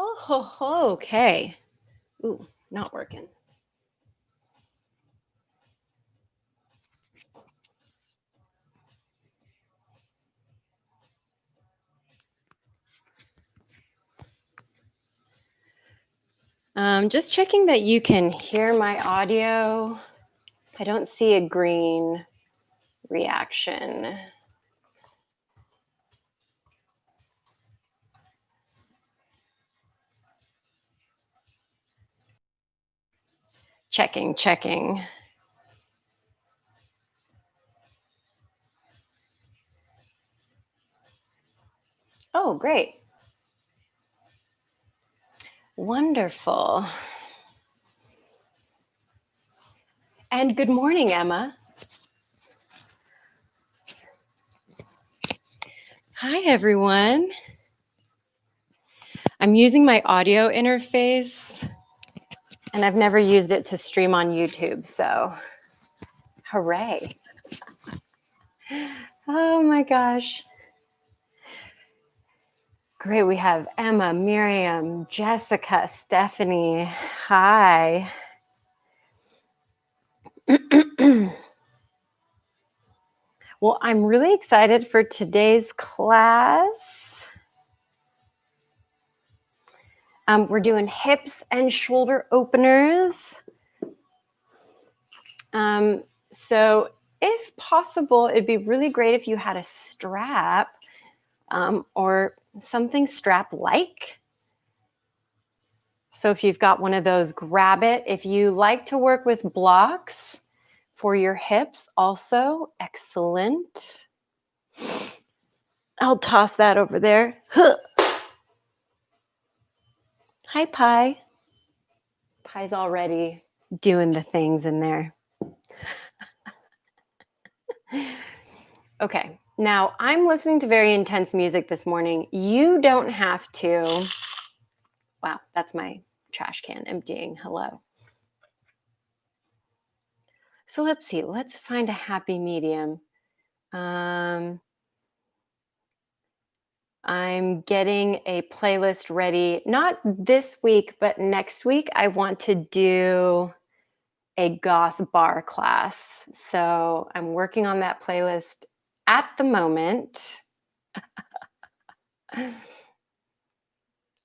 Oh, okay. Ooh, not working. Just checking that you can hear my audio. I don't see a green reaction. Checking. Oh, great. Wonderful. And good morning, Emma. Hi, everyone. I'm using my audio interface, and I've never used it to stream on YouTube, so hooray. Oh my gosh. Great. We have Emma, Miriam, Jessica, Stephanie. Hi. Well, I'm really excited for today's class. We're doing hips and shoulder openers. So if possible, it'd be really great if you had a strap or something strap-like. So if you've got one of those, grab it. If you like to work with blocks for your hips, also excellent. I'll toss that over there. Hi, Pi. Pi's already doing the things in there. Okay, now I'm listening to very intense music this morning. You don't have to. Wow, that's my trash can emptying. Hello. So let's see. Let's find a happy medium. I'm getting a playlist ready, not this week, but next week. I want to do a goth bar class. So I'm working on that playlist at the moment.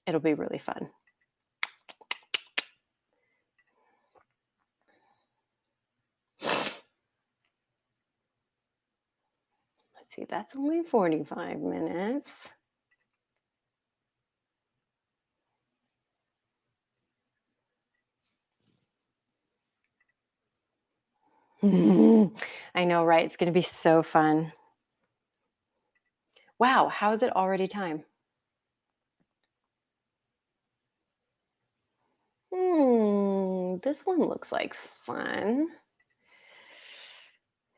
It'll be really fun. Let's see, that's only 45 minutes. I know, right? It's going to be so fun. Wow, how is it already time? This one looks like fun.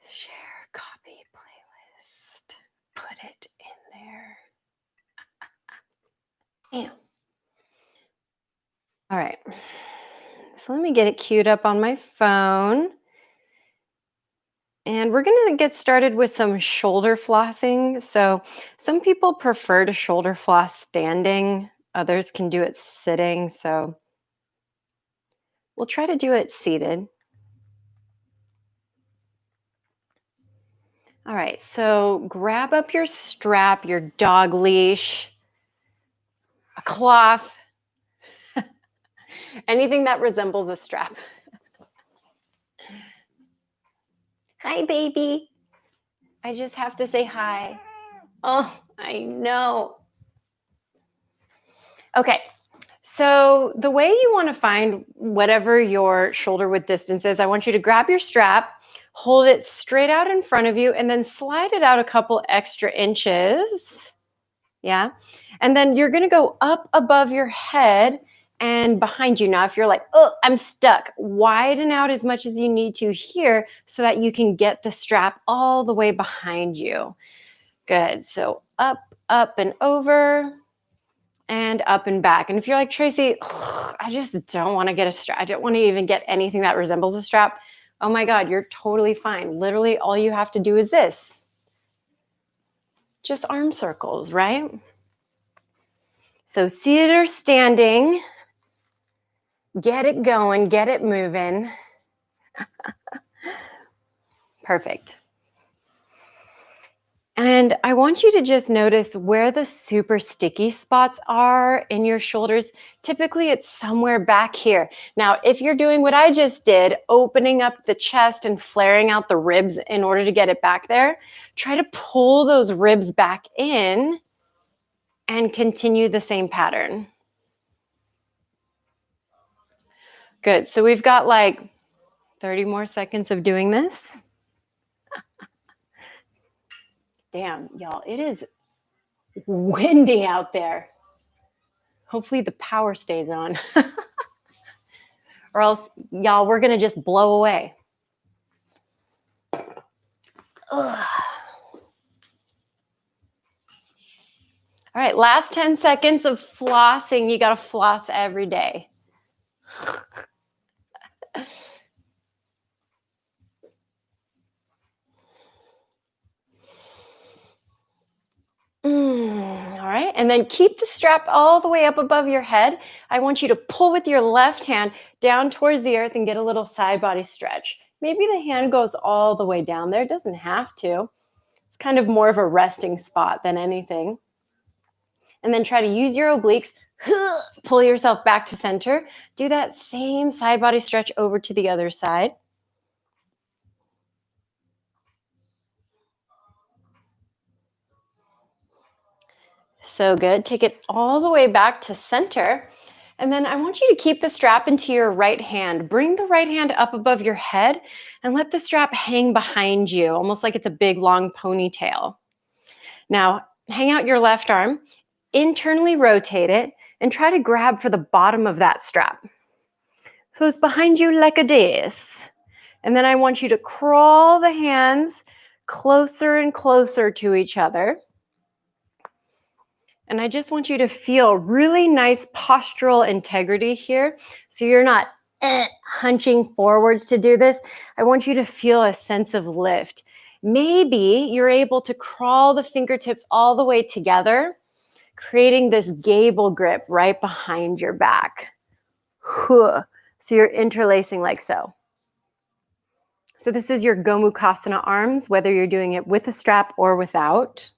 Share, copy, playlist. Put it in there. Bam. All right. So let me get it queued up on my phone. And we're going to get started with some shoulder flossing. So some people prefer to shoulder floss standing. Others can do it sitting. So we'll try to do it seated. All right, so grab up your strap, your dog leash, a cloth, anything that resembles a strap. Hi, baby. I just have to say hi. Oh, I know. Okay, so the way you want to find whatever your shoulder width distance is, I want you to grab your strap, hold it straight out in front of you, and then slide it out a couple extra inches. Yeah. And then you're going to go up above your head and behind you. Now, if you're like, oh, I'm stuck, widen out as much as you need to here so that you can get the strap all the way behind you. Good. So up, and over, and up and back. And if you're like, Tracy, I just don't want to get a strap. I don't want to even get anything that resembles a strap. Oh my God, you're totally fine. Literally, all you have to do is this. Just arm circles, right? So seated or standing, get it going, get it moving. Perfect. And I want you to just notice where the super sticky spots are in your shoulders. Typically, it's somewhere back here. Now, if you're doing what I just did, opening up the chest and flaring out the ribs in order to get it back there, try to pull those ribs back in and continue the same pattern. Good. So we've got like 30 more seconds of doing this. Damn, y'all, it is windy out there. Hopefully the power stays on. Or else, y'all, we're going to just blow away. Ugh. All right, last 10 seconds of flossing. You got to floss every day. All right, and then keep the strap all the way up above your head. I want you to pull with your left hand down towards the earth and get a little side body stretch. Maybe the hand goes all the way down there. It doesn't have to. It's kind of more of a resting spot than anything. And then try to use your obliques. Pull yourself back to center. Do that same side body stretch over to the other side. So good. Take it all the way back to center. And then I want you to keep the strap into your right hand. Bring the right hand up above your head and let the strap hang behind you, almost like it's a big, long ponytail. Now, hang out your left arm, internally rotate it, and try to grab for the bottom of that strap. So it's behind you like a this. And then I want you to crawl the hands closer and closer to each other. And I just want you to feel really nice postural integrity here. So you're not hunching forwards to do this. I want you to feel a sense of lift. Maybe you're able to crawl the fingertips all the way together, creating this gable grip right behind your back. So you're interlacing like so. So this is your Gomukhasana arms, whether you're doing it with a strap or without.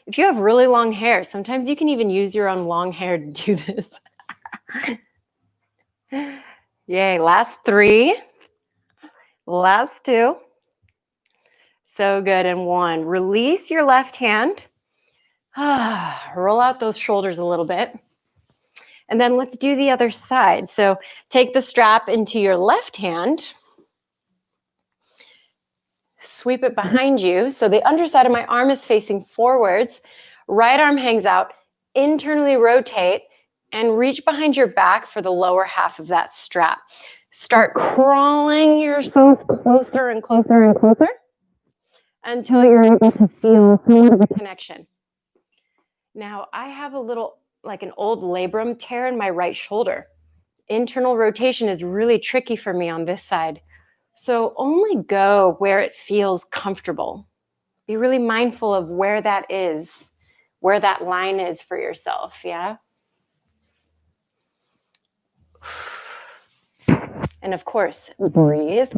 If you have really long hair, sometimes you can even use your own long hair to do this. Yay, last 3. Last 2. So good, and 1. Release your left hand. Roll out those shoulders a little bit. And then let's do the other side. So take the strap into your left hand. Sweep it behind you. So the underside of my arm is facing forwards. Right arm hangs out. Internally rotate and reach behind your back for the lower half of that strap. Start crawling yourself closer and closer and closer until you're able to feel somewhat of a connection. Now, I have a little, like an old labrum tear in my right shoulder. Internal rotation is really tricky for me on this side. So only go where it feels comfortable. Be really mindful of where that is, where that line is for yourself, yeah? And of course, breathe.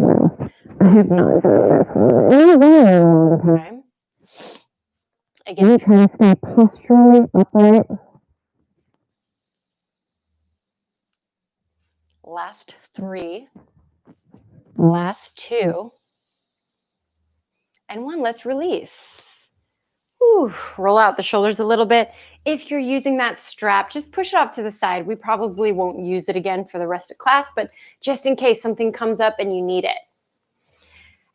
I have not done this in a very long time. Again, try to stay posturally upright. Last 3. Last 2. And 1, let's release. Whew. Roll out the shoulders a little bit. If you're using that strap, just push it off to the side. We probably won't use it again for the rest of class, but just in case something comes up and you need it.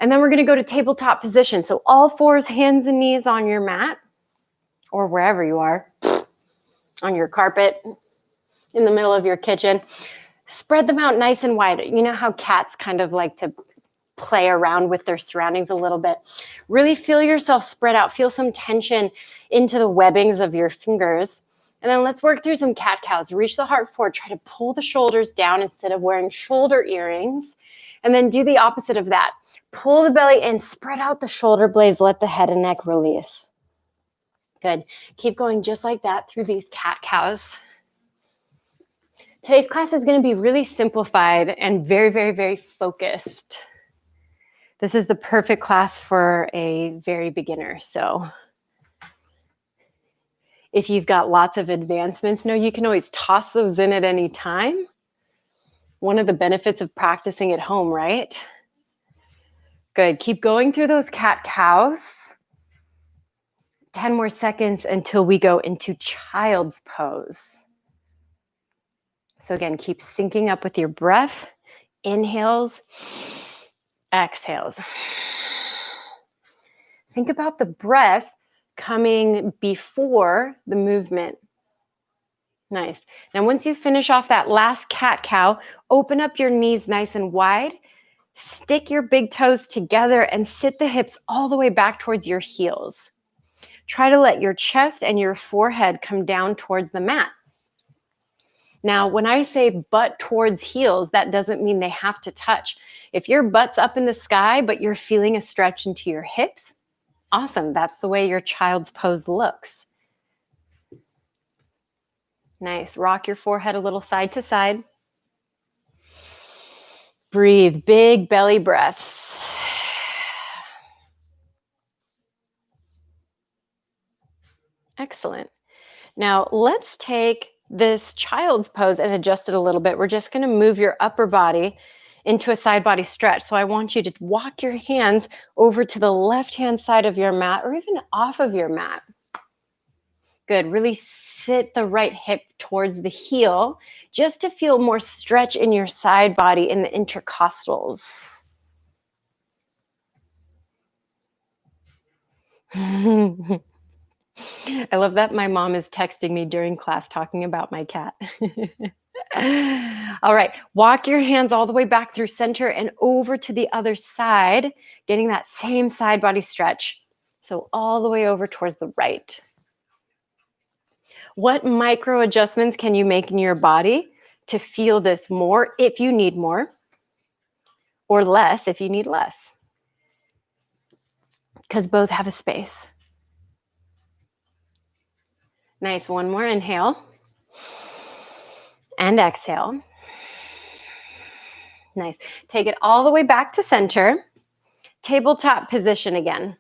And then we're going to go to tabletop position. So all 4s, hands and knees on your mat or wherever you are, on your carpet, in the middle of your kitchen. Spread them out nice and wide. You know how cats kind of like to play around with their surroundings a little bit. Really feel yourself spread out. Feel some tension into the webbings of your fingers. And then let's work through some cat-cows. Reach the heart forward. Try to pull the shoulders down instead of wearing shoulder earrings. And then do the opposite of that. Pull the belly in, spread out the shoulder blades. Let the head and neck release. Good. Keep going just like that through these cat-cows. Today's class is going to be really simplified and very, very, very focused. This is the perfect class for a very beginner. So if you've got lots of advancements, you can always toss those in at any time. One of the benefits of practicing at home, right? Good. Keep going through those cat-cows. 10 more seconds until we go into child's pose. So again, keep syncing up with your breath. Inhales, exhales. Think about the breath coming before the movement. Nice. Now, once you finish off that last cat-cow, open up your knees nice and wide. Stick your big toes together and sit the hips all the way back towards your heels. Try to let your chest and your forehead come down towards the mat. Now, when I say butt towards heels, that doesn't mean they have to touch. If your butt's up in the sky, but you're feeling a stretch into your hips, awesome. That's the way your child's pose looks. Nice. Rock your forehead a little side to side. Breathe big belly breaths. Excellent. Now, let's take this child's pose and adjust it a little bit. We're just going to move your upper body into a side body stretch. So I want you to walk your hands over to the left-hand side of your mat or even off of your mat. Good. Really sit the right hip towards the heel just to feel more stretch in your side body in the intercostals. I love that my mom is texting me during class talking about my cat. All right, walk your hands all the way back through center and over to the other side, getting that same side body stretch. So all the way over towards the right. What micro adjustments can you make in your body to feel this more if you need more, or less if you need less? Because both have a space. Nice. One more inhale. And exhale. Nice. Take it all the way back to center. Tabletop position again.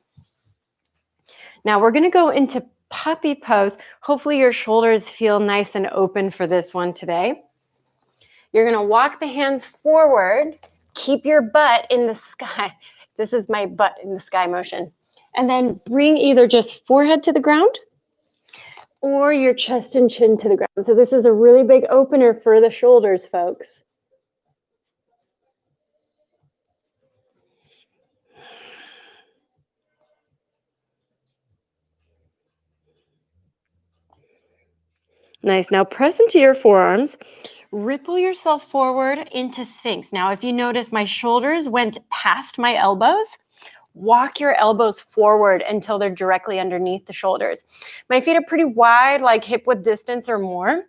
Now we're going to go into puppy pose. Hopefully your shoulders feel nice and open for this one today. You're going to walk the hands forward. Keep your butt in the sky. This is my butt in the sky motion. And then bring either just forehead to the ground or your chest and chin to the ground. So this is a really big opener for the shoulders, folks. Nice. Now press into your forearms. Ripple yourself forward into Sphinx. Now, if you notice, my shoulders went past my elbows. Walk your elbows forward until they're directly underneath the shoulders. My feet are pretty wide, like hip width distance or more.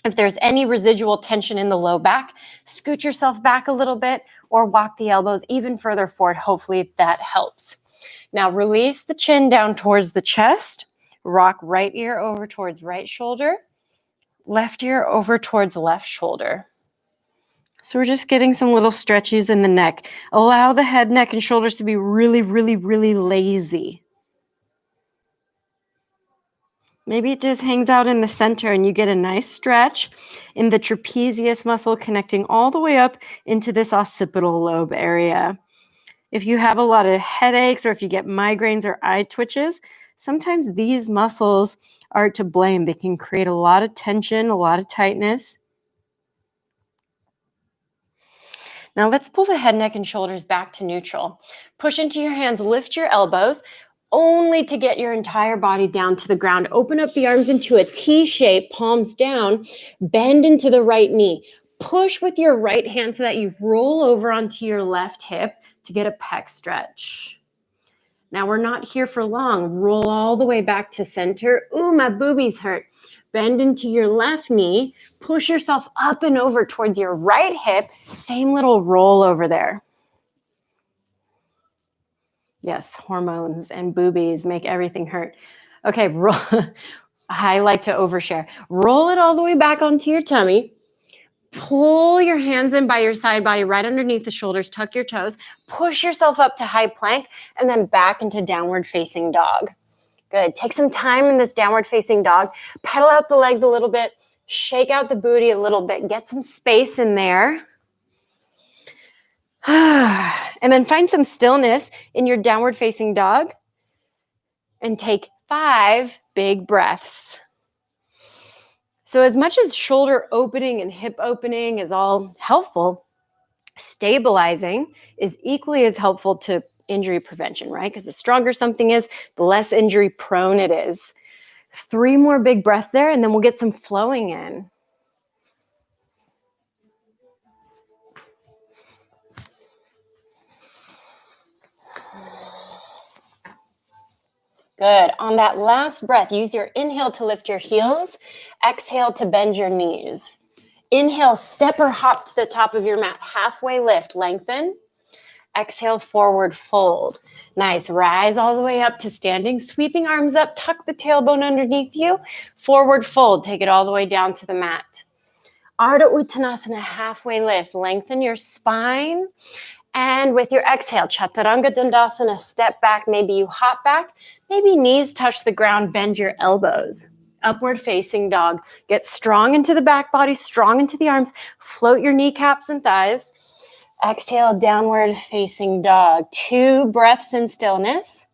If there's any residual tension in the low back, scoot yourself back a little bit or walk the elbows even further forward. Hopefully that helps. Now release the chin down towards the chest. Rock right ear over towards right shoulder. Left ear over towards left shoulder. So we're just getting some little stretches in the neck. Allow the head, neck, and shoulders to be really, really, really lazy. Maybe it just hangs out in the center and you get a nice stretch in the trapezius muscle connecting all the way up into this occipital lobe area. If you have a lot of headaches or if you get migraines or eye twitches, sometimes these muscles are to blame. They can create a lot of tension, a lot of tightness. Now let's pull the head, neck, and shoulders back to neutral. Push into your hands, lift your elbows, only to get your entire body down to the ground. Open up the arms into a T shape, palms down, bend into the right knee. Push with your right hand so that you roll over onto your left hip to get a pec stretch. Now we're not here for long. Roll all the way back to center. Ooh, my boobies hurt. Bend into your left knee. Push yourself up and over towards your right hip. Same little roll over there. Yes, hormones and boobies make everything hurt. Okay, roll. I like to overshare. Roll it all the way back onto your tummy. Pull your hands in by your side body right underneath the shoulders. Tuck your toes. Push yourself up to high plank and then back into downward facing dog. Good. Take some time in this downward facing dog. Pedal out the legs a little bit. Shake out the booty a little bit. Get some space in there. And then find some stillness in your downward facing dog. And take 5 big breaths. So as much as shoulder opening and hip opening is all helpful, stabilizing is equally as helpful to injury prevention, right? Because the stronger something is, the less injury prone it is. 3 more big breaths there, and then we'll get some flowing in. Good. On that last breath, use your inhale to lift your heels. Exhale to bend your knees. Inhale, step or hop to the top of your mat. Halfway lift, lengthen. Exhale, forward fold. Nice. Rise all the way up to standing. Sweeping arms up, tuck the tailbone underneath you. Forward fold. Take it all the way down to the mat. Ardha Uttanasana, halfway lift. Lengthen your spine. And with your exhale, Chaturanga Dandasana, step back. Maybe you hop back. Maybe knees touch the ground. Bend your elbows. Upward facing dog. Get strong into the back body, strong into the arms. Float your kneecaps and thighs. Exhale, downward facing dog. 2 breaths in stillness.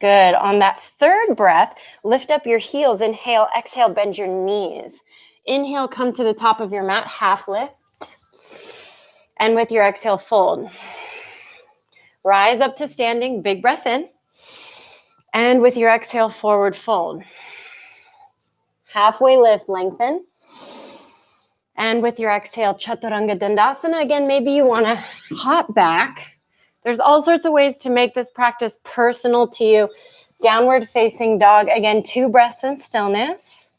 Good. On that 3rd breath, lift up your heels. Inhale, exhale, bend your knees. Inhale, come to the top of your mat, half lift. And with your exhale, fold. Rise up to standing, big breath in. And with your exhale, forward fold. Halfway lift, lengthen. And with your exhale, Chaturanga Dandasana. Again, maybe you want to hop back. There's all sorts of ways to make this practice personal to you. Downward facing dog. Again, 2 breaths in stillness.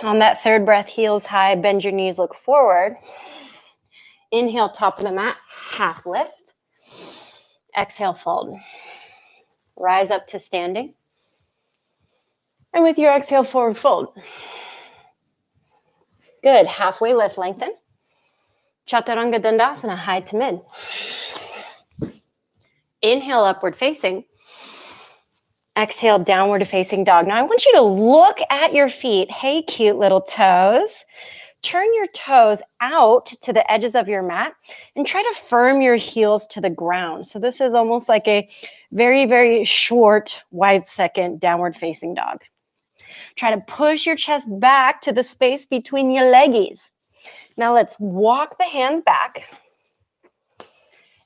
On that 3rd breath, heels high, bend your knees, look forward. Inhale, top of the mat, half lift. Exhale, fold. Rise up to standing. And with your exhale, forward fold. Good. Halfway lift, lengthen. Chaturanga Dandasana, high to mid. Inhale, upward facing. Exhale, downward facing dog. Now I want you to look at your feet. Hey, cute little toes. Turn your toes out to the edges of your mat and try to firm your heels to the ground. So this is almost like a very, very short, wide second downward facing dog. Try to push your chest back to the space between your leggies. Now let's walk the hands back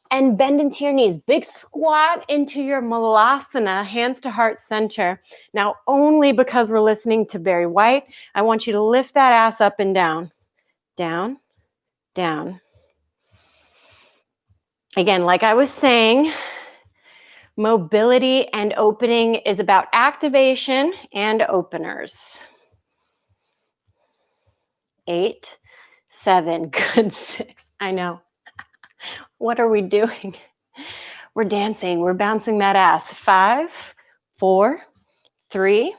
and bend into your knees. Big squat into your malasana, hands to heart center. Now, only because we're listening to Barry White, I want you to lift that ass up and down. Down, down. Again, like I was saying, mobility and opening is about activation and openers. 8, 7, good 6. I know. What are we doing? We're dancing. We're bouncing that ass. 5, 4, 3,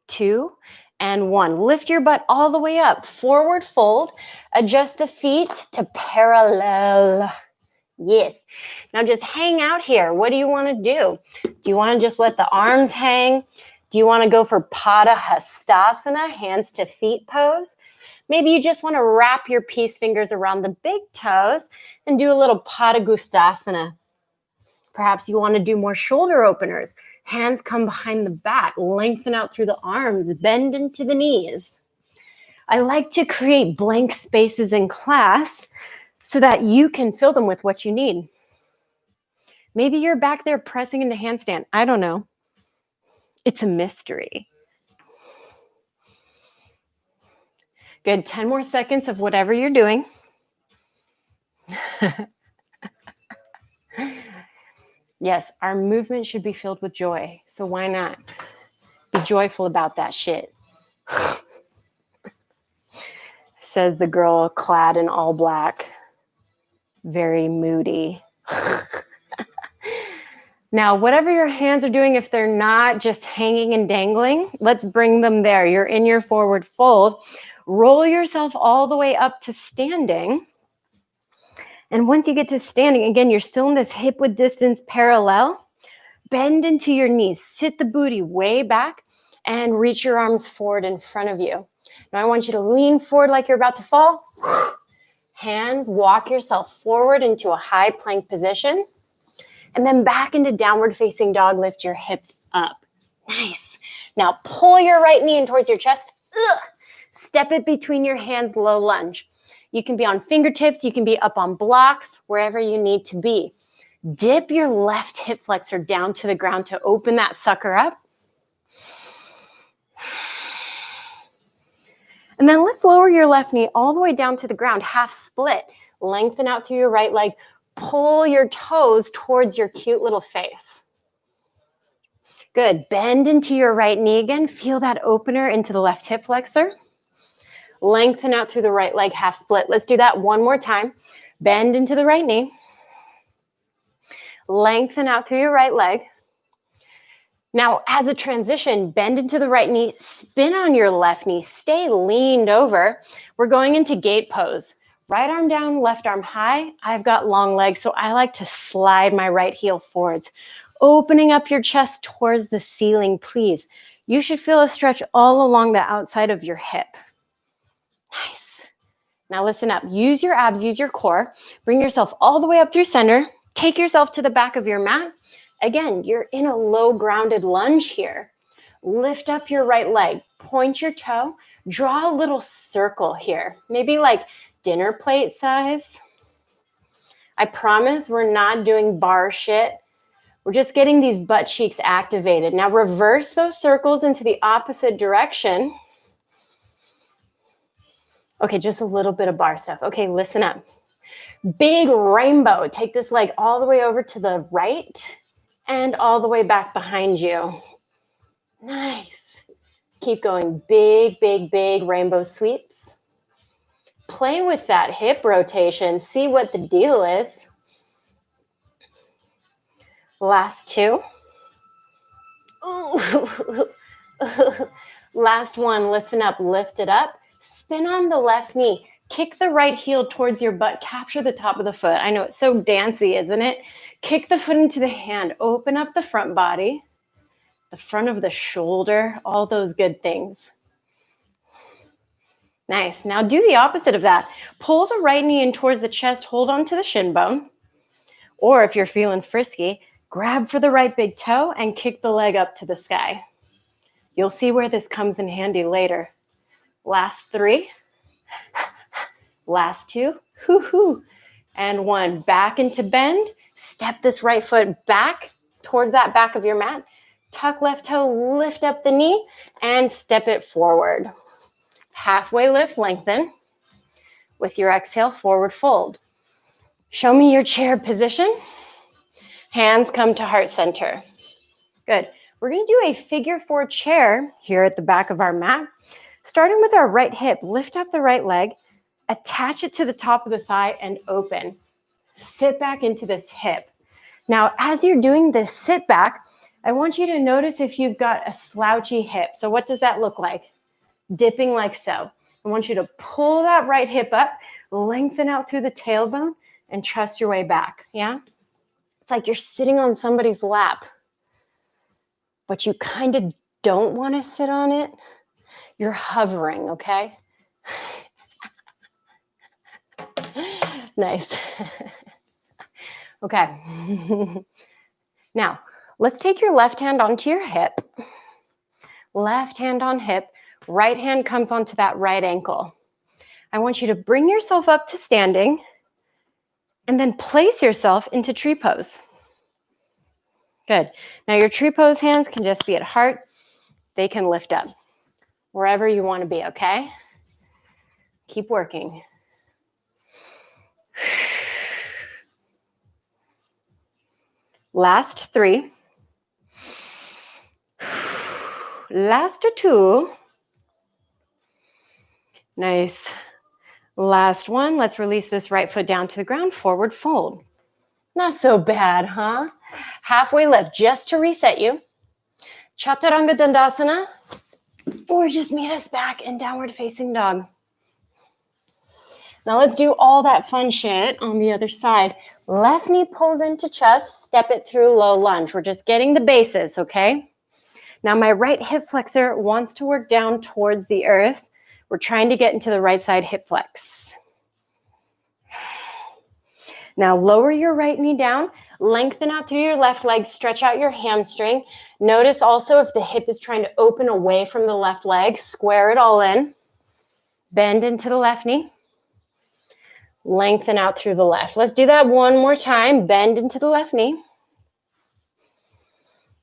2, and 1. Lift your butt all the way up. Forward fold. Adjust the feet to parallel. Yeah. Now just hang out here. What do you want to do? Do you want to just let the arms hang? Do you want to go for Pada Hastasana, hands to feet pose? Maybe you just want to wrap your peace fingers around the big toes and do a little Pada Gustasana. Perhaps you want to do more shoulder openers. Hands come behind the back, lengthen out through the arms, bend into the knees. I like to create blank spaces in class so that you can fill them with what you need. Maybe you're back there pressing into handstand. I don't know. It's a mystery. Good. 10 more seconds of whatever you're doing. Yes, our movement should be filled with joy. So why not? Be joyful about that shit. Says the girl clad in all black. Very moody. Now, whatever your hands are doing, if they're not just hanging and dangling, let's bring them there. You're in your forward fold. Roll yourself all the way up to standing. And once you get to standing, again, you're still in this hip width distance parallel. Bend into your knees. Sit the booty way back and reach your arms forward in front of you. Now I want you to lean forward like you're about to fall. Hands, walk yourself forward into a high plank position. And then back into downward facing dog. Lift your hips up. Nice. Now pull your right knee in towards your chest. Step it between your hands, low lunge. You can be on fingertips. You can be up on blocks, wherever you need to be. Dip your left hip flexor down to the ground to open that sucker up. And then let's lower your left knee all the way down to the ground, half split. Lengthen out through your right leg. Pull your toes towards your cute little face. Good. Bend into your right knee again. Feel that opener into the left hip flexor. Lengthen out through the right leg, half split. Let's do that one more time. Bend into the right knee. Lengthen out through your right leg. Now, as a transition, bend into the right knee, spin on your left knee, stay leaned over. We're going into gate pose. Right arm down, left arm high. I've got long legs, so I like to slide my right heel forwards. Opening up your chest towards the ceiling, please. You should feel a stretch all along the outside of your hip. Nice. Now listen up. Use your abs, use your core. Bring yourself all the way up through center. Take yourself to the back of your mat. Again, you're in a low grounded lunge here. Lift up your right leg. Point your toe. Draw a little circle here. Maybe like dinner plate size. I promise we're not doing bar shit. We're just getting these butt cheeks activated. Now reverse those circles into the opposite direction. Okay, just a little bit of bar stuff. Okay, listen up. Big rainbow. Take this leg all the way over to the right and all the way back behind you. Nice. Keep going. Big, big, big rainbow sweeps. Play with that hip rotation. See what the deal is. Last two. Ooh. Last one. Listen up. Lift it up. Spin on the left knee. Kick the right heel towards your butt. Capture the top of the foot. I know it's so dancey, isn't it? Kick the foot into the hand. Open up the front body, the front of the shoulder, all those good things. Nice. Now do the opposite of that. Pull the right knee in towards the chest. Hold on to the shin bone. Or if you're feeling frisky, grab for the right big toe and kick the leg up to the sky. You'll see where this comes in handy later. Last three. Last two. Hoo-hoo. And one. Back into bend. Step this right foot back towards that back of your mat. Tuck left toe, lift up the knee, and step it forward. Halfway lift, lengthen. With your exhale, forward fold. Show me your chair position. Hands come to heart center. Good. We're going to do a figure four chair here at the back of our mat. Starting with our right hip, lift up the right leg, attach it to the top of the thigh and open. Sit back into this hip. Now, as you're doing this sit back, I want you to notice if you've got a slouchy hip. So what does that look like? Dipping like so. I want you to pull that right hip up, lengthen out through the tailbone, and trust your way back. Yeah? It's like you're sitting on somebody's lap, but you kind of don't want to sit on it. You're hovering, okay? Nice. Okay. Now, let's take your left hand onto your hip. Left hand on hip. Right hand comes onto that right ankle. I want you to bring yourself up to standing and then place yourself into tree pose. Good. Now your tree pose hands can just be at heart. They can lift up wherever you want to be, okay? Keep working. Last three. Last two. Nice. Last one. Let's release this right foot down to the ground. Forward fold. Not so bad, huh? Halfway lift just to reset you. Chaturanga Dandasana. Or just meet us back in downward facing dog. Now let's do all that fun shit on the other side. Left knee pulls into chest, step it through low lunge. We're just getting the bases, okay? Now my right hip flexor wants to work down towards the earth. We're trying to get into the right side hip flex. Now lower your right knee down, lengthen out through your left leg, stretch out your hamstring. Notice also if the hip is trying to open away from the left leg, square it all in. Bend into the left knee. Lengthen out through the left. Let's do that one more time. Bend into the left knee.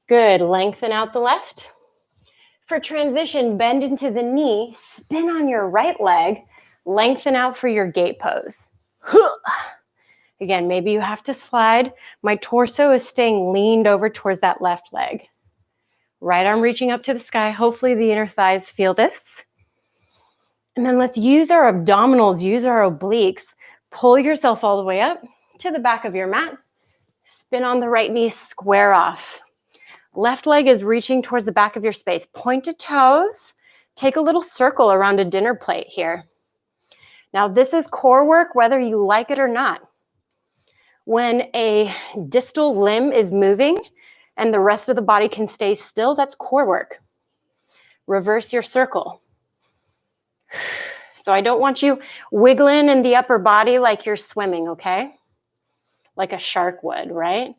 Good. Lengthen out the left. For transition, bend into the knee, spin on your right leg, lengthen out for your gate pose. Again, maybe you have to slide. My torso is staying leaned over towards that left leg. Right arm reaching up to the sky. Hopefully the inner thighs feel this. And then let's use our abdominals, use our obliques. Pull yourself all the way up to the back of your mat. Spin on the right knee, square off. Left leg is reaching towards the back of your space. Pointed toes. Take a little circle around a dinner plate here. Now this is core work, whether you like it or not. When a distal limb is moving and the rest of the body can stay still, that's core work. Reverse your circle. So I don't want you wiggling in the upper body like you're swimming, okay? Like a shark would, right?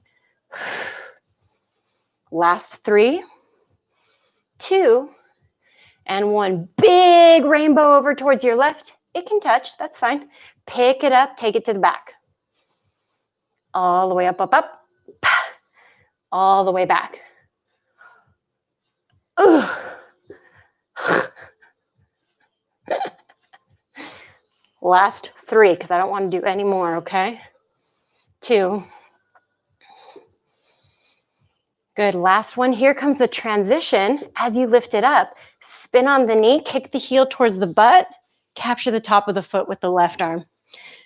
Last 3, 2, and 1. Big rainbow over towards your left. It can touch, that's fine. Pick it up, take it to the back. All the way up, up, up. All the way back. Ooh. Last 3, because I don't want to do any more, okay? 2. Good, last one. Here comes the transition. As you lift it up, spin on the knee, kick the heel towards the butt, capture the top of the foot with the left arm.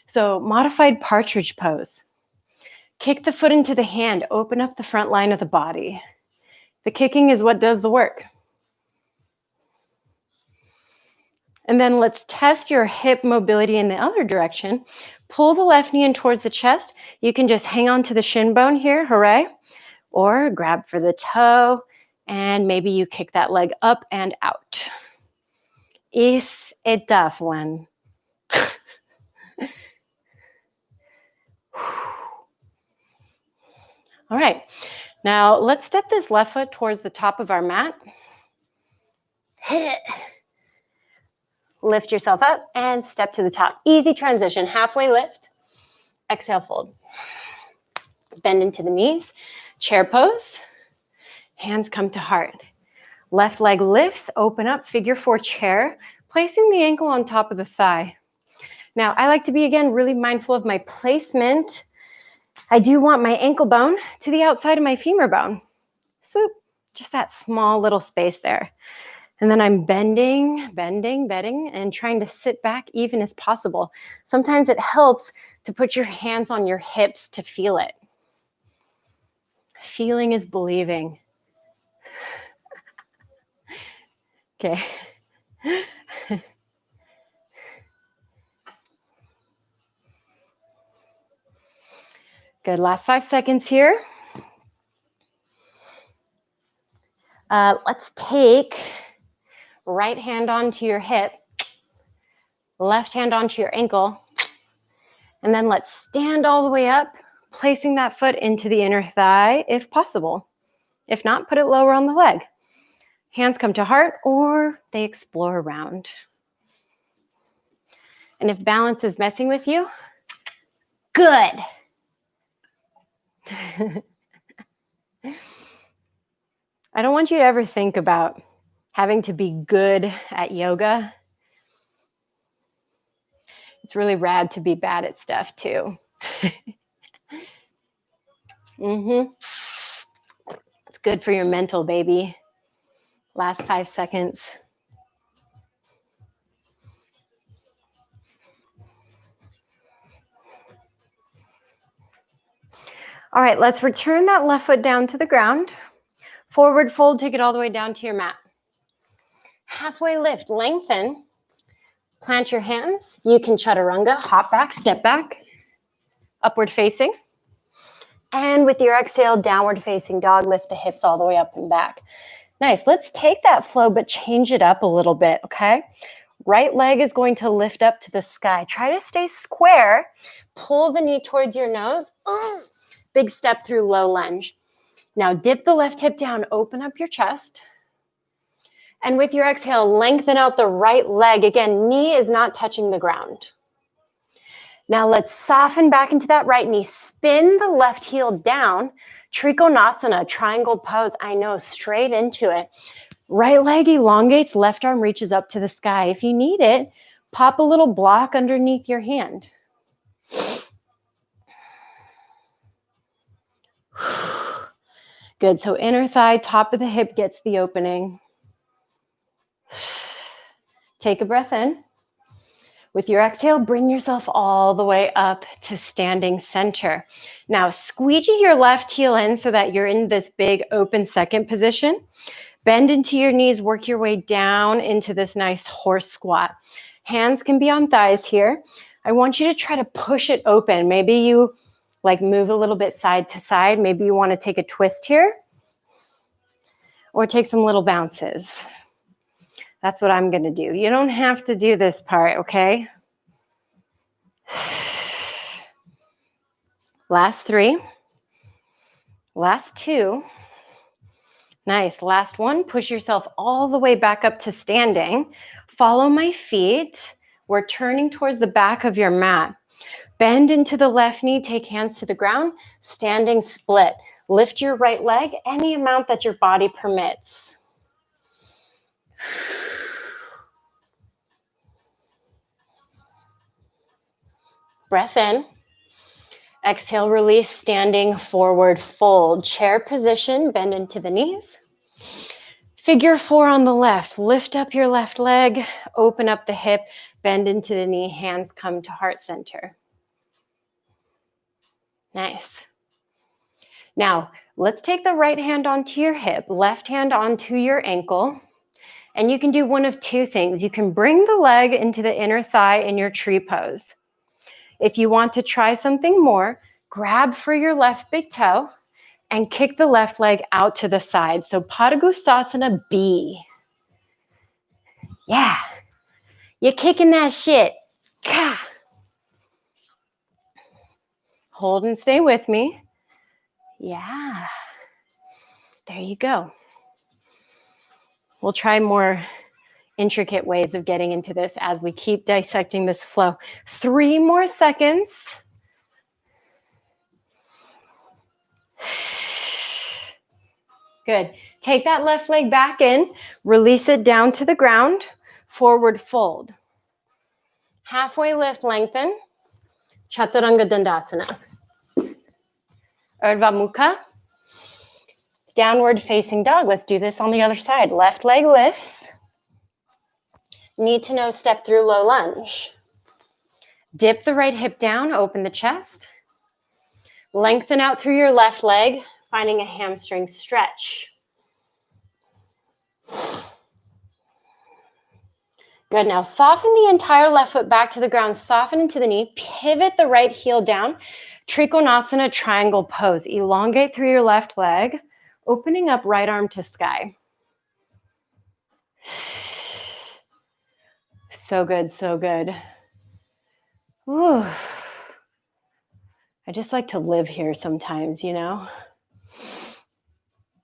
So modified partridge pose. Kick the foot into the hand, open up the front line of the body. The kicking is what does the work. And then let's test your hip mobility in the other direction. Pull the left knee in towards the chest. You can just hang on to the shin bone here, hooray. Or grab for the toe, and maybe you kick that leg up and out. Is it tough one? All right, now let's step this left foot towards the top of our mat. Lift yourself up and step to the top. Easy transition, halfway lift. Exhale, fold. Bend into the knees, chair pose. Hands come to heart. Left leg lifts, open up, figure 4 chair, placing the ankle on top of the thigh. Now, I like to be, again, really mindful of my placement. I do want my ankle bone to the outside of my femur bone. Swoop, just that small little space there. And then I'm bending, and trying to sit back even as possible. Sometimes it helps to put your hands on your hips to feel it. Feeling is believing. Okay. Good, last 5 seconds here. Let's take right hand onto your hip, left hand onto your ankle, and then let's stand all the way up, placing that foot into the inner thigh if possible. If not, put it lower on the leg. Hands come to heart or they explore around. And if balance is messing with you, good. I don't want you to ever think about having to be good at yoga. It's really rad to be bad at stuff too. It's good for your mental, baby. Last 5 seconds. All right, let's return that left foot down to the ground. Forward fold, take it all the way down to your mat. Halfway lift, lengthen. Plant your hands. You can chaturanga, hop back, step back, upward facing. And with your exhale, downward facing dog, lift the hips all the way up and back. Nice. Let's take that flow, but change it up a little bit, okay? Right leg is going to lift up to the sky. Try to stay square. Pull the knee towards your nose. Big step through low lunge. Now dip the left hip down, open up your chest. And with your exhale, lengthen out the right leg. Again, knee is not touching the ground. Now let's soften back into that right knee. Spin the left heel down. Trikonasana, triangle pose. I know, straight into it. Right leg elongates, left arm reaches up to the sky. If you need it, pop a little block underneath your hand. Good, so inner thigh, top of the hip gets the opening. Take a breath in. With your exhale, bring yourself all the way up to standing center. Now, squeegee your left heel in so that you're in this big open second position. Bend into your knees, work your way down into this nice horse squat. Hands can be on thighs here. I want you to try to push it open. Maybe you move a little bit side to side. Maybe you want to take a twist here or take some little bounces. That's what I'm going to do. You don't have to do this part, okay? Last 3. Last 2. Nice. Last 1. Push yourself all the way back up to standing. Follow my feet. We're turning towards the back of your mat. Bend into the left knee. Take hands to the ground. Standing split. Lift your right leg any amount that your body permits. Breath in. Exhale, release, standing forward fold. Chair position, bend into the knees. Figure 4 on the left. Lift up your left leg, open up the hip, bend into the knee, hands come to heart center. Nice. Now, let's take the right hand onto your hip, left hand onto your ankle, and you can do one of 2 things. You can bring the leg into the inner thigh in your tree pose. If you want to try something more, grab for your left big toe and kick the left leg out to the side. So Padangusthasana B. Yeah. You're kicking that shit. Hold and stay with me. Yeah. There you go. We'll try more intricate ways of getting into this as we keep dissecting this flow. 3 more seconds. Good. Take that left leg back in, release it down to the ground, forward fold. Halfway lift, lengthen. Chaturanga Dandasana. Urdhva Mukha. Downward facing dog. Let's do this on the other side. Left leg lifts. Need to know step through low lunge. Dip the right hip down, open the chest. Lengthen out through your left leg, finding a hamstring stretch. Good, now soften the entire left foot back to the ground, soften into the knee, pivot the right heel down, Trikonasana triangle pose. Elongate through your left leg, opening up right arm to sky. So good, so good. Ooh. I just like to live here sometimes, you know?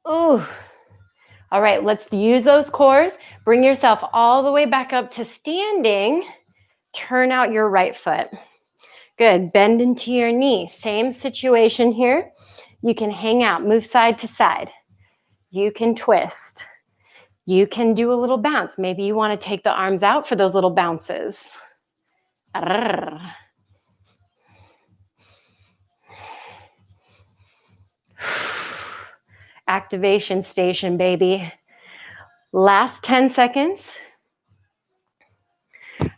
Ooh. All right, let's use those cores. Bring yourself all the way back up to standing. Turn out your right foot. Good, bend into your knee. Same situation here. You can hang out, move side to side. You can twist. You can do a little bounce. Maybe you want to take the arms out for those little bounces. Activation station, baby. Last 10 seconds.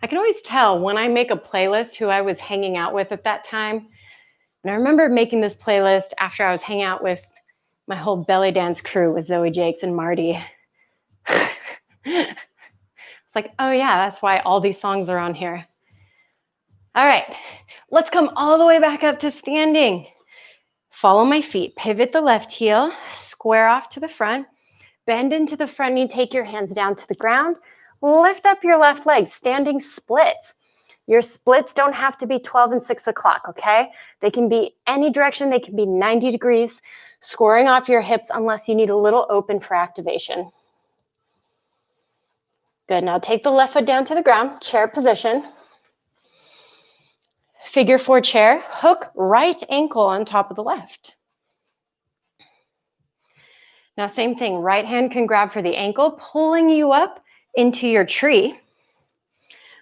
I can always tell when I make a playlist who I was hanging out with at that time. And I remember making this playlist after I was hanging out with my whole belly dance crew with Zoe Jakes and Marty. It's like, oh yeah, that's why all these songs are on here. All right, let's come all the way back up to standing. Follow my feet, pivot the left heel, square off to the front, bend into the front knee, take your hands down to the ground, lift up your left leg, standing splits. Your splits don't have to be 12 and 6 o'clock, okay? They can be any direction, they can be 90 degrees, squaring off your hips unless you need a little open for activation. Good, now take the left foot down to the ground, chair position. Figure 4 chair, hook right ankle on top of the left. Now same thing, right hand can grab for the ankle, pulling you up into your tree.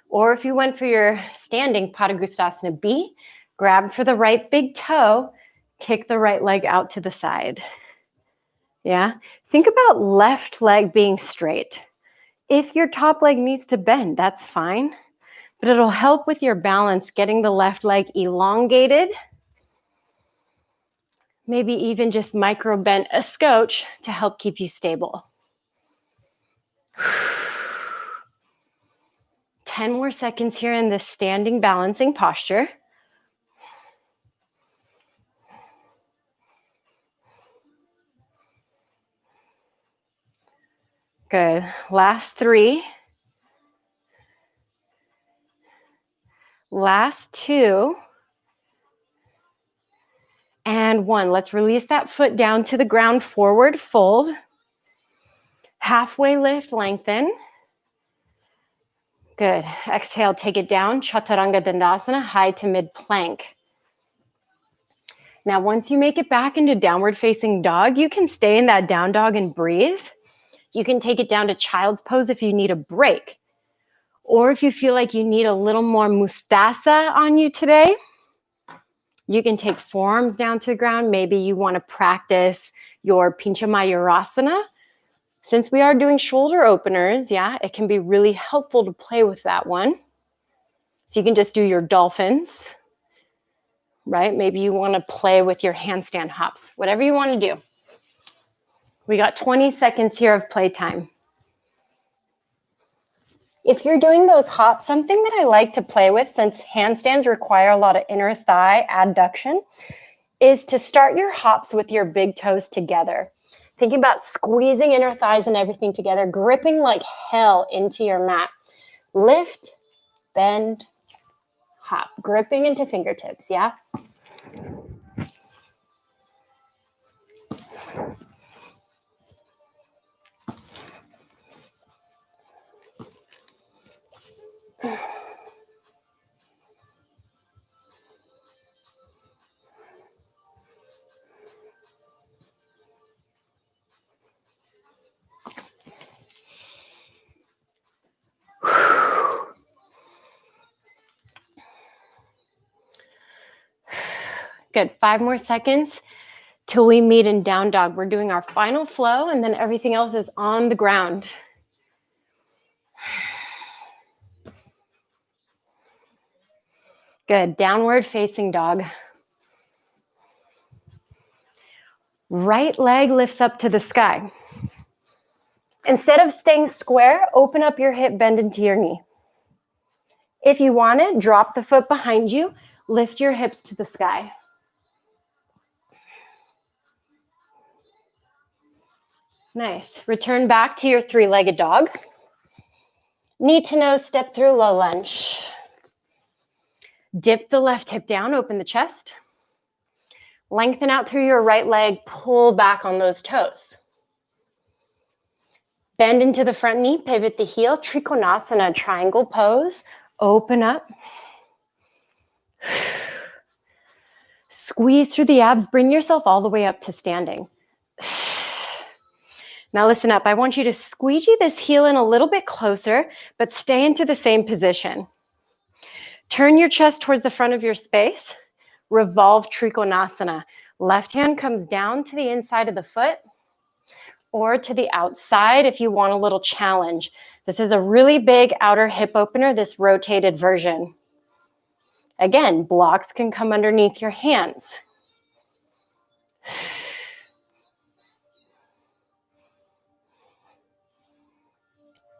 Or if you went for your standing Padangusthasana B, grab for the right big toe, kick the right leg out to the side. Yeah, think about left leg being straight. If your top leg needs to bend, that's fine, but it'll help with your balance, getting the left leg elongated, maybe even just micro bend a scotch to help keep you stable. 10 more seconds here in this standing balancing posture. Good. Last 3. Last 2. And 1. Let's release that foot down to the ground, forward fold. Halfway lift, lengthen. Good. Exhale, take it down. Chaturanga Dandasana, high to mid plank. Now, once you make it back into downward facing dog, you can stay in that down dog and breathe. You can take it down to child's pose if you need a break. Or if you feel like you need a little more mustasa on you today, you can take forearms down to the ground. Maybe you want to practice your Pincha Mayurasana. Since we are doing shoulder openers, yeah, it can be really helpful to play with that one. So you can just do your dolphins, right? Maybe you want to play with your handstand hops, whatever you want to do. We got 20 seconds here of playtime. If you're doing those hops, something that I like to play with, since handstands require a lot of inner thigh adduction, is to start your hops with your big toes together. Thinking about squeezing inner thighs and everything together, gripping like hell into your mat. Lift, bend, hop, gripping into fingertips, yeah? Good, 5 more seconds till we meet in down dog. We're doing our final flow and then everything else is on the ground. Good, downward facing dog. Right leg lifts up to the sky. Instead of staying square, open up your hip, bend into your knee. If you want it, drop the foot behind you, lift your hips to the sky. Nice. Return back to your 3-legged dog. Knee to nose, step through low lunge. Dip the left hip down, open the chest. Lengthen out through your right leg, pull back on those toes. Bend into the front knee, pivot the heel, Trikonasana, triangle pose. Open up. Squeeze through the abs, bring yourself all the way up to standing. Now listen up, I want you to squeegee this heel in a little bit closer, but stay into the same position. Turn your chest towards the front of your space. Revolve Trikonasana. Left hand comes down to the inside of the foot. or to the outside if you want a little challenge. This is a really big outer hip opener, this rotated version. Again, blocks can come underneath your hands.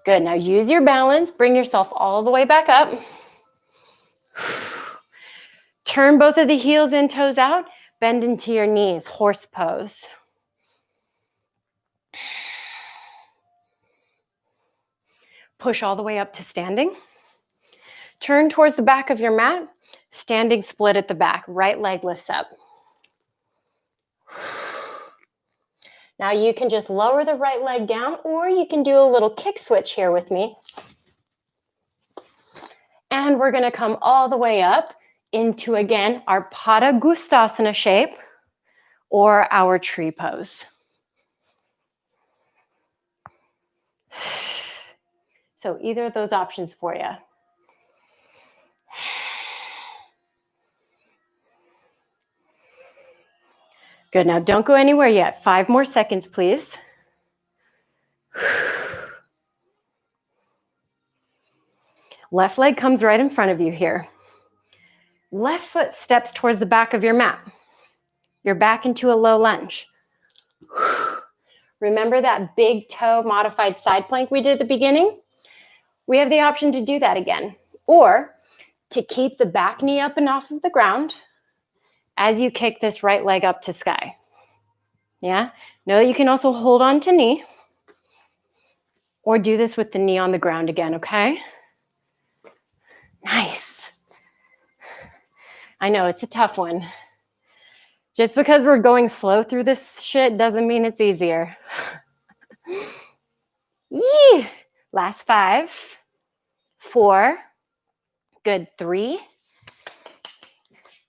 Good, now use your balance, bring yourself all the way back up. Turn both of the heels and toes out, bend into your knees, horse pose. Push all the way up to standing. Turn towards the back of your mat, standing split at the back, right leg lifts up. Now you can just lower the right leg down, or you can do a little kick switch here with me. And we're gonna come all the way up into, again, our Pada Gustasana shape or our tree pose. So either of those options for you. Good, now don't go anywhere yet. 5 more seconds, please. Left leg comes right in front of you here. Left foot steps towards the back of your mat. You're back into a low lunge. Remember that big toe modified side plank we did at the beginning? We have the option to do that again, or to keep the back knee up and off of the ground as you kick this right leg up to sky. Yeah? Know that you can also hold on to knee or do this with the knee on the ground again, okay? Nice. I know, it's a tough one. Just because we're going slow through this shit doesn't mean it's easier. Yee! Last 5, 4, good, 3.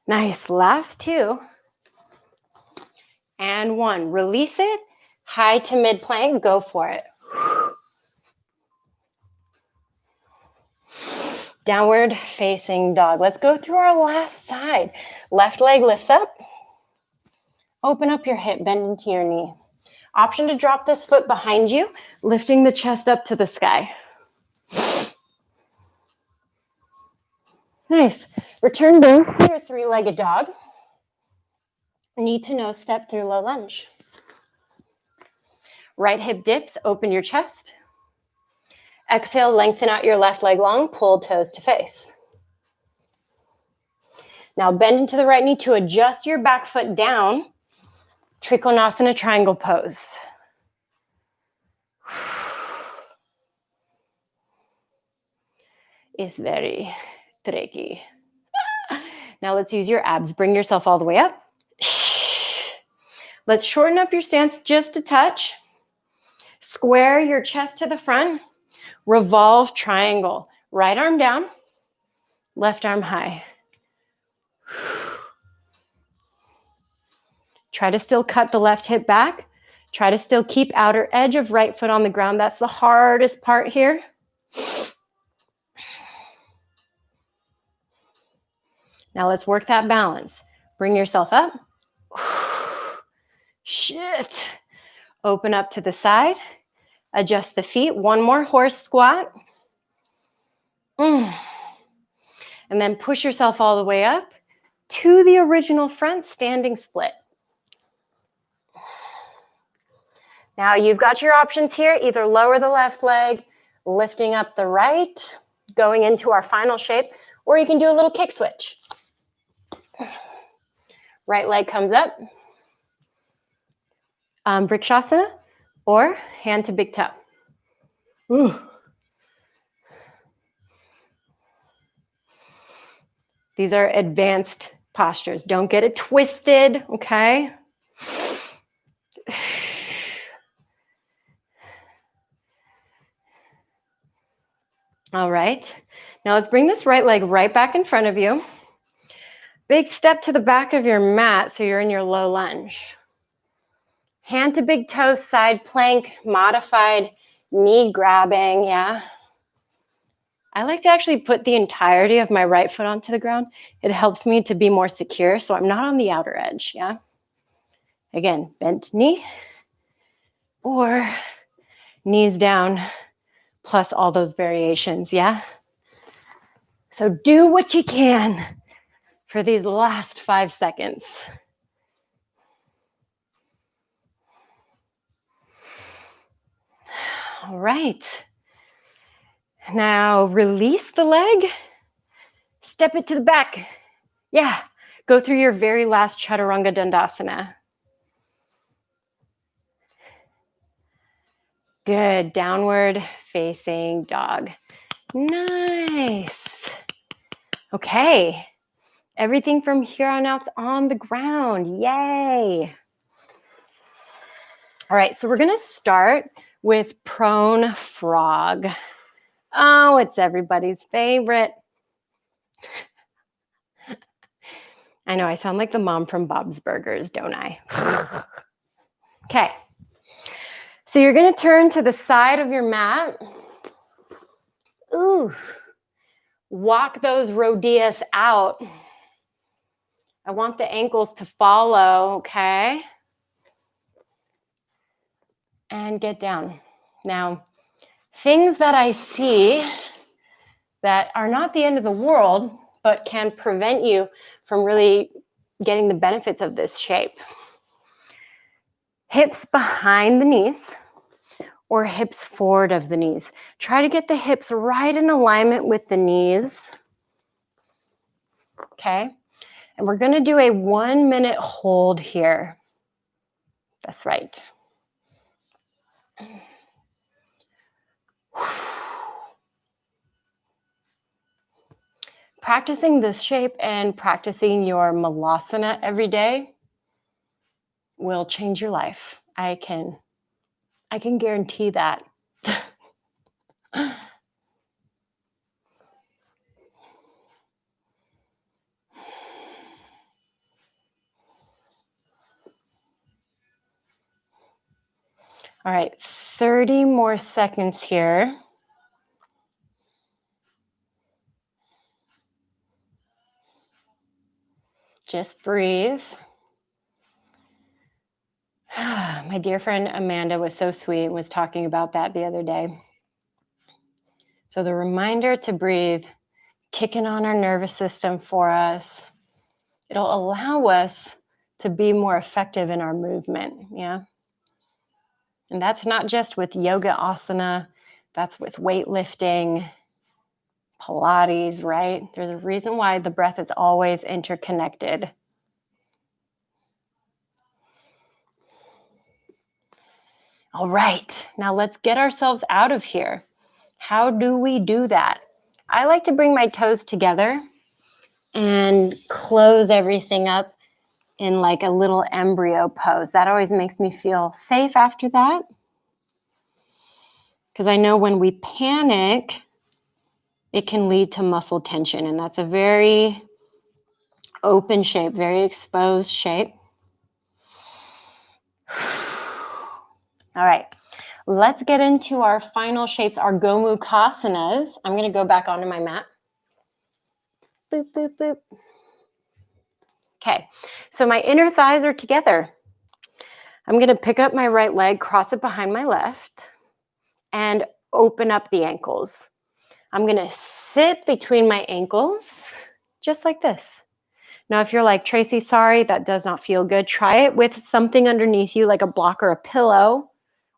Nice, last 2. And 1, release it, high to mid plank, go for it. Downward facing dog. Let's go through our last side. Left leg lifts up. Open up your hip, bend into your knee. Option to drop this foot behind you, lifting the chest up to the sky. Nice. Return back to your 3-legged dog. Knee to nose step through low lunge. Right hip dips, open your chest. Exhale, lengthen out your left leg long, pull toes to face. Now bend into the right knee to adjust your back foot down. Trikonasana triangle pose. It's very tricky. Now let's use your abs. Bring yourself all the way up. Let's shorten up your stance just a touch. Square your chest to the front. Revolve triangle. Right arm down, left arm high. Try to still cut the left hip back. Try to still keep outer edge of right foot on the ground. That's the hardest part here. Now let's work that balance. Bring yourself up. Shit. Open up to the side. Adjust the feet. 1 more horse squat. And then push yourself all the way up to the original front standing split. Now you've got your options here. Either lower the left leg, lifting up the right, going into our final shape, or you can do a little kick switch. Right leg comes up. Vrikshasana, or hand to big toe. Ooh. These are advanced postures. Don't get it twisted, okay? All right. Now let's bring this right leg right back in front of you. Big step to the back of your mat so you're in your low lunge. Hand to big toe, side plank, modified knee grabbing, yeah. I like to actually put the entirety of my right foot onto the ground. It helps me to be more secure so I'm not on the outer edge, yeah. Again, bent knee. or knees down plus all those variations, yeah? So do what you can for these last 5 seconds. All right. Now release the leg, step it to the back. Yeah, go through your very last Chaturanga Dandasana. Good, downward facing dog. Nice. Okay, everything from here on out's on the ground. Yay. All right, so we're gonna start with prone frog. Oh, it's everybody's favorite. I know, I sound like the mom from Bob's Burgers, don't I? Okay, so you're gonna turn to the side of your mat. Ooh, walk those rodillas out. I want the ankles to follow, okay? And get down. Now, things that I see that are not the end of the world, but can prevent you from really getting the benefits of this shape. Hips behind the knees or hips forward of the knees. Try to get the hips right in alignment with the knees. Okay? And we're gonna do a 1-minute hold here. That's right. Practicing this shape and practicing your malasana every day will change your life. I can guarantee that. All right, 30 more seconds here. Just breathe. My dear friend Amanda was so sweet, was talking about that the other day. So the reminder to breathe, kicking on our nervous system for us. It'll allow us to be more effective in our movement, yeah? And that's not just with yoga asana, that's with weightlifting, Pilates, right? There's a reason why the breath is always interconnected. All right, now let's get ourselves out of here. How do we do that? I like to bring my toes together and close everything up in like a little embryo pose. That always makes me feel safe after that. Because I know when we panic, it can lead to muscle tension, and that's a very open shape, very exposed shape. All right, let's get into our final shapes, our Gomukhasanas. I'm going to go back onto my mat. Boop, boop, boop. Okay, so my inner thighs are together. I'm going to pick up my right leg, cross it behind my left, and open up the ankles. I'm going to sit between my ankles, just like this. Now, if you're like, Tracy, sorry, that does not feel good, try it with something underneath you, like a block or a pillow,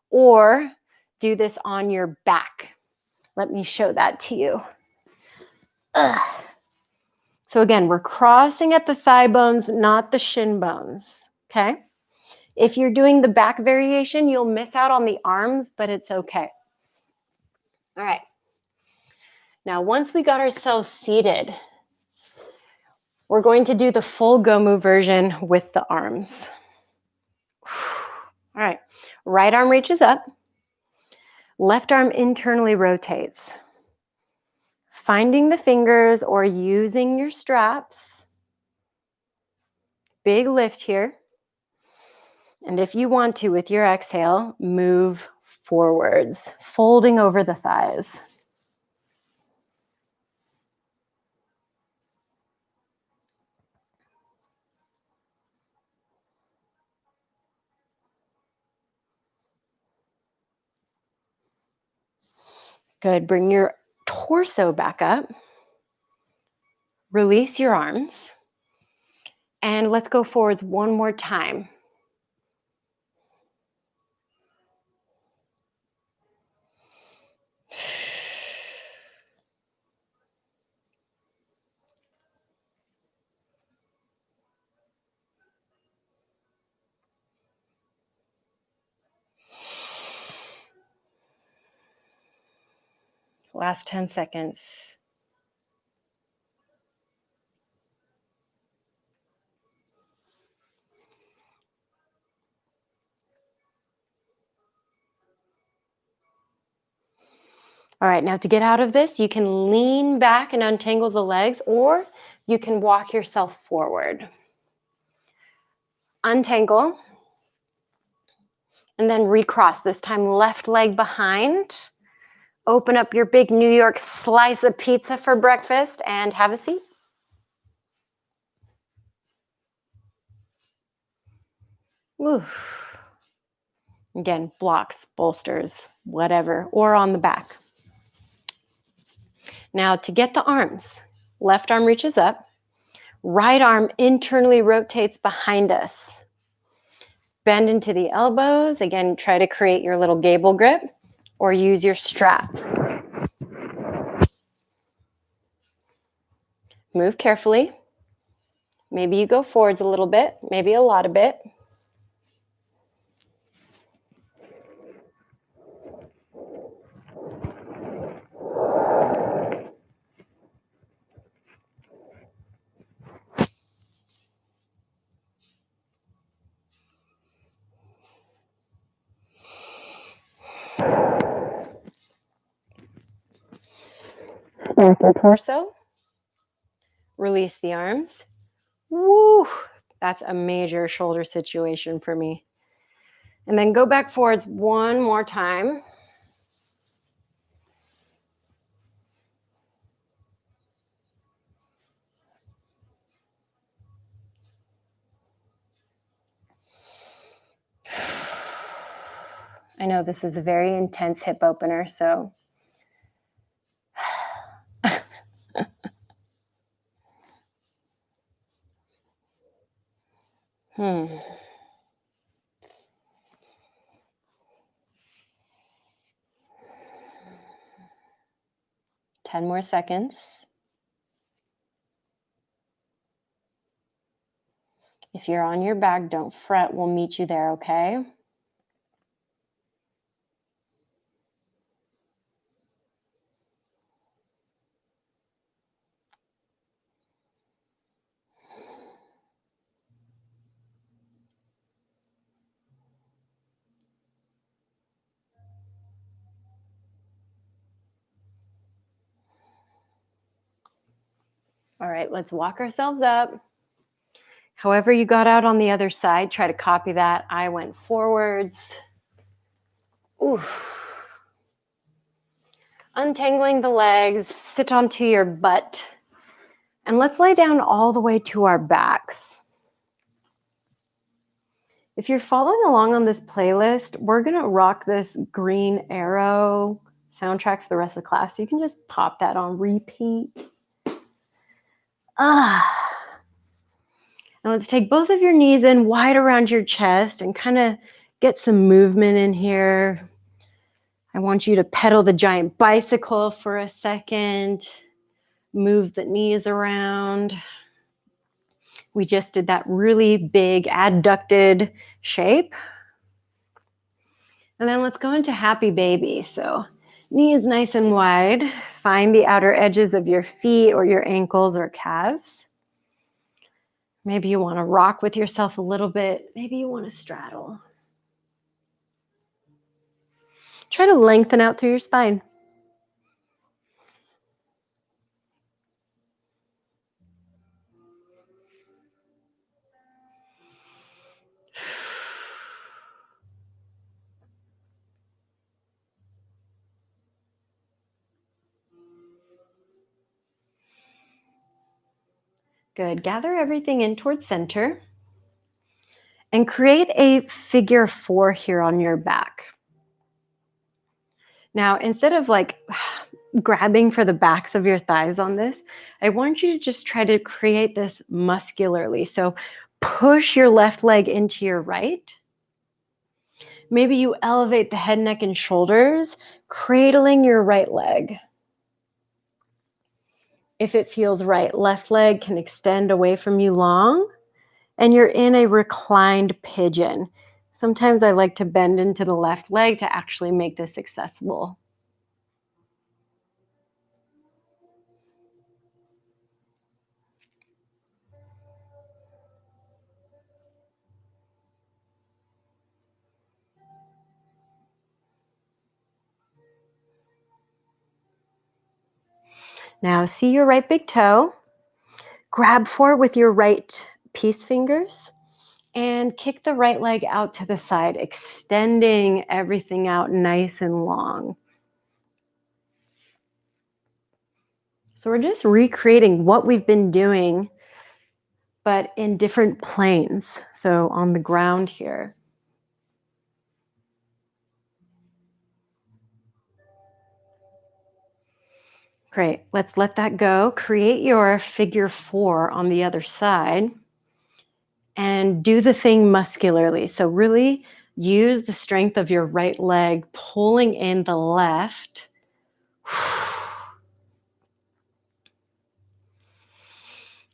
or do this on your back. Let me show that to you. So again, we're crossing at the thigh bones, not the shin bones, okay? If you're doing the back variation, you'll miss out on the arms, but it's okay. All right. Now, once we got ourselves seated, we're going to do the full Gomu version with the arms. All right. Right arm reaches up. Left arm internally rotates. Finding the fingers or using your straps. Big lift here. And if you want to, with your exhale, move forwards, folding over the thighs. Good. Bring your torso back up. Release your arms. And let's go forwards one more time. Last 10 seconds. All right, now to get out of this, you can lean back and untangle the legs, or you can walk yourself forward. Untangle, and then recross, this time left leg behind. Open up your big New York slice of pizza for breakfast and have a seat. Woo. Again, blocks, bolsters, whatever, or on the back. Now to get the arms, left arm reaches up, right arm internally rotates behind us. Bend into the elbows. Again, try to create your little gable grip or use your straps. Move carefully. Maybe you go forwards a little bit, maybe a lot of bit. Stamp your torso. Release the arms. Woo! That's a major shoulder situation for me. And then go back forwards one more time. I know this is a very intense hip opener, so. Hmm. 10 more seconds. If you're on your back, don't fret. We'll meet you there, okay? All right, let's walk ourselves up. However you got out on the other side, try to copy that. I went forwards. Oof. Untangling the legs, sit onto your butt. And let's lay down all the way to our backs. If you're following along on this playlist, we're gonna rock this Green Arrow soundtrack for the rest of the class. So you can just pop that on repeat. And let's take both of your knees in wide around your chest and kind of get some movement in here. I want you to pedal the giant bicycle for a second. Move the knees around. We just did that really big adducted shape. And then let's go into happy baby. So knees nice and wide. Find the outer edges of your feet or your ankles or calves. Maybe you want to rock with yourself a little bit. Maybe you want to straddle. Try to lengthen out through your spine. Good. Gather everything in towards center and create a figure 4 here on your back. Now, instead of like grabbing for the backs of your thighs on this, I want you to just try to create this muscularly. So push your left leg into your right. Maybe you elevate the head, neck, and shoulders, cradling your right leg. If it feels right, left leg can extend away from you long, and you're in a reclined pigeon. Sometimes I like to bend into the left leg to actually make this accessible. Now, see your right big toe. Grab for it with your right peace fingers and kick the right leg out to the side, extending everything out nice and long. So we're just recreating what we've been doing, but in different planes. So on the ground here. Great. Let's let that go. Create your figure 4 on the other side and do the thing muscularly. So really use the strength of your right leg, pulling in the left.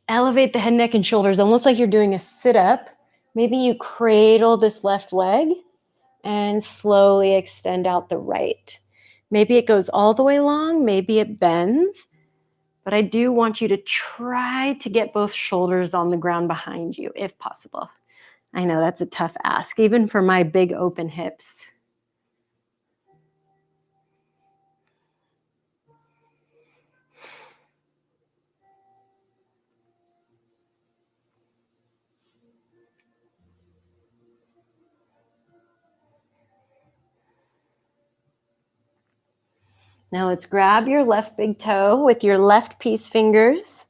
Elevate the head, neck, and shoulders, almost like you're doing a sit-up. Maybe you cradle this left leg and slowly extend out the right. Maybe it goes all the way long, maybe it bends, but I do want you to try to get both shoulders on the ground behind you, if possible. I know that's a tough ask, even for my big open hips. Now let's grab your left big toe with your left peace fingers.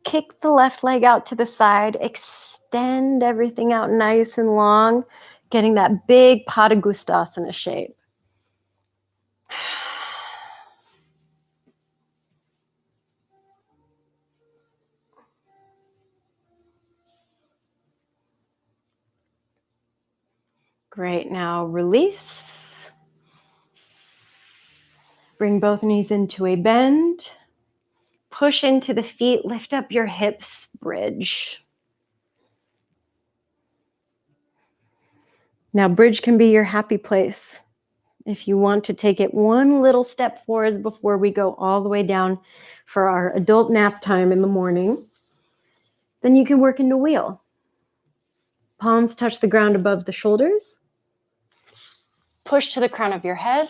Kick the left leg out to the side. Extend everything out nice and long, getting that big Padangusthasana shape. Great. Now release. Bring both knees into a bend. Push into the feet. Lift up your hips. Bridge. Now, bridge can be your happy place. If you want to take it one little step forward before we go all the way down for our adult nap time in the morning, then you can work into wheel. Palms touch the ground above the shoulders. Push to the crown of your head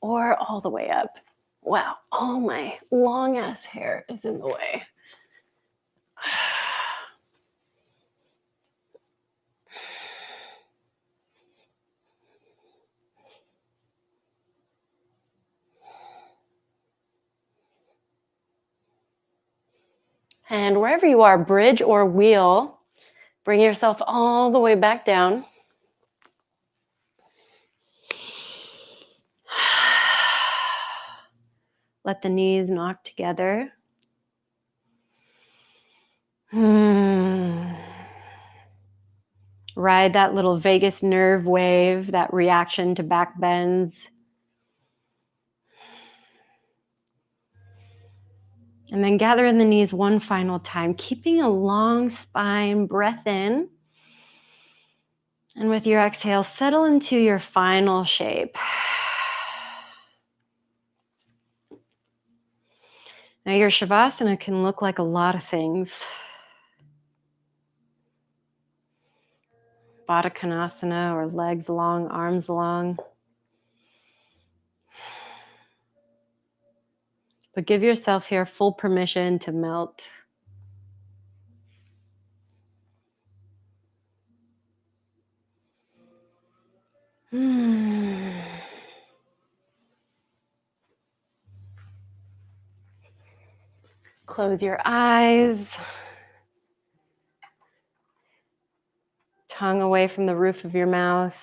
or all the way up. Wow, all my long ass hair is in the way. And wherever you are, bridge or wheel, bring yourself all the way back down. Let the knees knock together. Ride that little vagus nerve wave, that reaction to back bends. And then gather in the knees one final time, keeping a long spine, breath in. And with your exhale, settle into your final shape. Now your Shavasana can look like a lot of things. Baddha Konasana, or legs long, arms long. But give yourself here full permission to melt. Close your eyes. Tongue away from the roof of your mouth.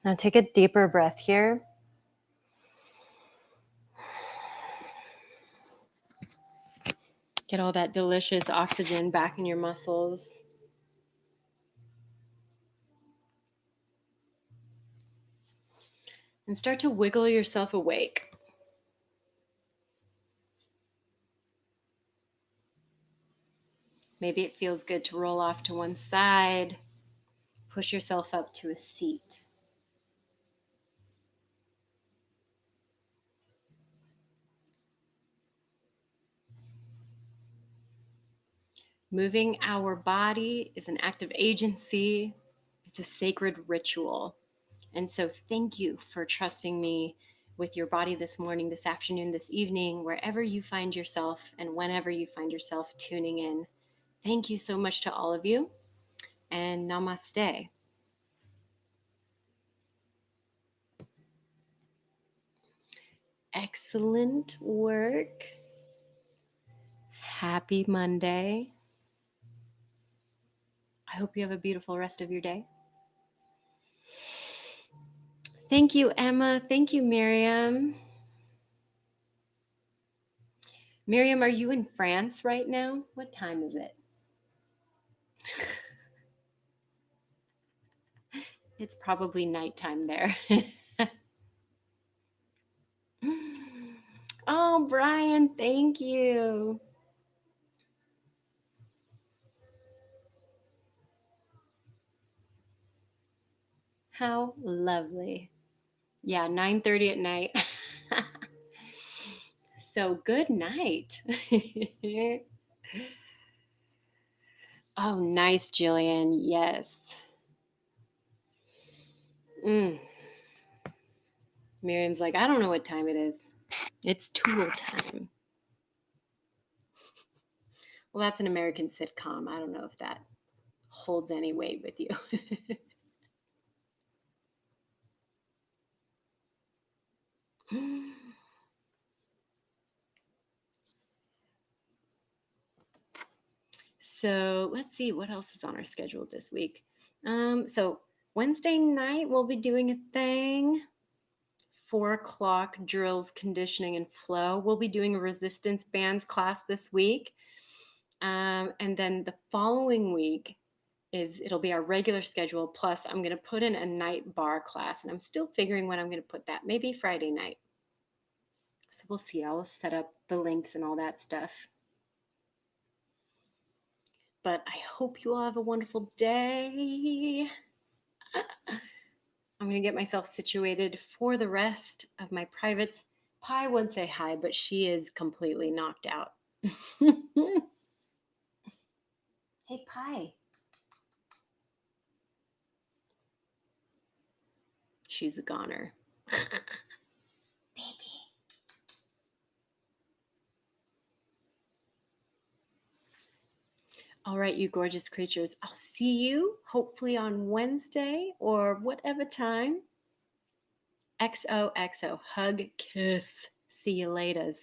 Now take a deeper breath here. Get all that delicious oxygen back in your muscles. And start to wiggle yourself awake. Maybe it feels good to roll off to one side, push yourself up to a seat. Moving our body is an act of agency. It's a sacred ritual. And so thank you for trusting me with your body this morning, this afternoon, this evening, wherever you find yourself and whenever you find yourself tuning in. Thank you so much to all of you, and namaste. Excellent work. Happy Monday. I hope you have a beautiful rest of your day. Thank you, Emma. Thank you, Miriam. Miriam, are you in France right now? What time is it? It's probably nighttime there. Oh, Brian, thank you. How lovely. Yeah, 9:30 at night. So good night. Oh, nice, Jillian. Yes. Mm. Miriam's like, I don't know what time it is. It's tool time. Well, that's an American sitcom. I don't know if that holds any weight with you. So let's see what else is on our schedule this week. So Wednesday night we'll be doing a thing. 4 o'clock drills, conditioning, and flow. We'll be doing a resistance bands class this week. And then the following week it'll be our regular schedule. Plus, I'm going to put in a night bar class, and I'm still figuring when I'm going to put that. Maybe Friday night. So we'll see. I'll set up the links and all that stuff. But I hope you all have a wonderful day. I'm going to get myself situated for the rest of my privates. Pi would say hi, but she is completely knocked out. Hey, Pi. She's a goner. Baby. All right, you gorgeous creatures. I'll see you hopefully on Wednesday or whatever time. XOXO. Hug, kiss. See you laters.